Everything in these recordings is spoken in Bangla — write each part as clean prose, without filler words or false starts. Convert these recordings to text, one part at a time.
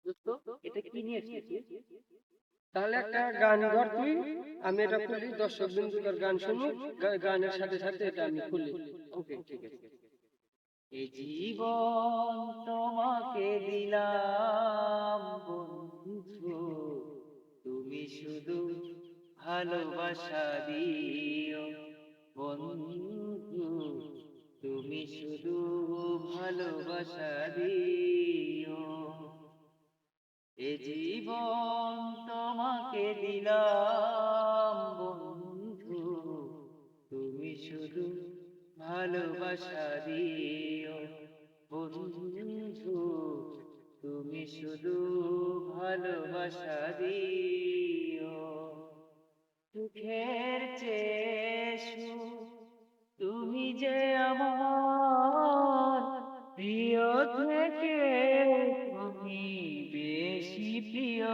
দোস্ত, এটা কি নিয়ে এসেছিস? তাহলে একটা গান ধর তুই, আমি এটা খুলি, দর্শক বিন্দু তোর গান শুনুক, গানের সাথে সাথে এটা আমি খুলি। ওকে, ঠিক আছে। এ জীবন তোমাকে দিলাম বন্ধু, তুমি শুধু ভালোবাসা দিও বন্ধু, তুমি শুধু ভালোবাসা দিও। এ জীবন তোমাকে দিলাম বন্ধু, তুমি শুধু ভালোবাসা দিও বন্ধু, তুমি শুধু ভালোবাসা দিও। সুখের চেয়ে সুখ তুমি যে আমার প্রিয় থেকে তুমি বেশি প্রিয়,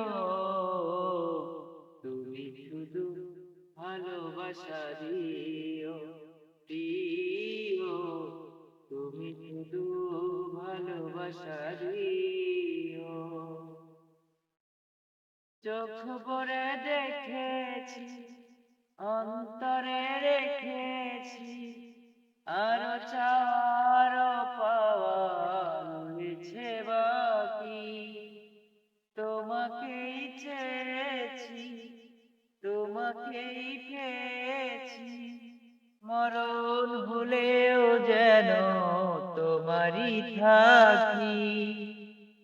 তুমি শুধু ভালোবাসা দিও প্রিয়, তুমি শুধু ভালোবাসা দিও। চোখ ভরে দেখেছি, অন্তরে রেখেছি, আরো চাওয়ার পাওয়া রয়েছে বাকি। তোমাকেই চেয়েছি, তোমাকেই পেয়েছি, মরণ হলেও যেন তোমারই থাকি।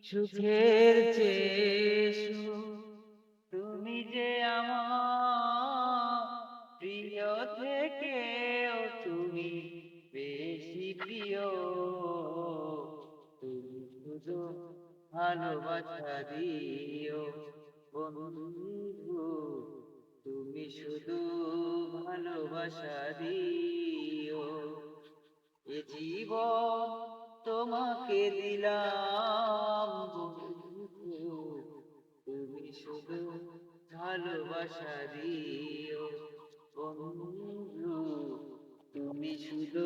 সুখের চেয়ে সুখ তুমি যে আমার প্রিয় থেকেও তুমি বেশি প্রিয়, তুমি শুধু ভালোবাসা দিও বন্ধু, তুমি শুধু ভালোবাসা দিও। এ জীবন তোমাকে দিলাম বন্ধু, তুমি শুধু ভালোবাসা দিও বন্ধু, তুমি শুধু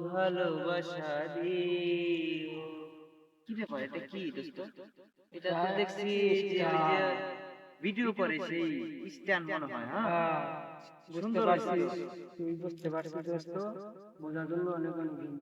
ভালোবাসা দিও। কি ব্যাপার, এটা কি দোস্ত? এটা তো দেখছি যে ওই যে ভিডিও করে সেই স্ট্যান্ড মনে হয়। হ্যাঁ, হ্যাঁ, বুঝতে সুন্দর হয়েছে। পারছিস, তুই বুঝতে পারছিস দোস্ত, বোঝার জন্য অনেক অনেক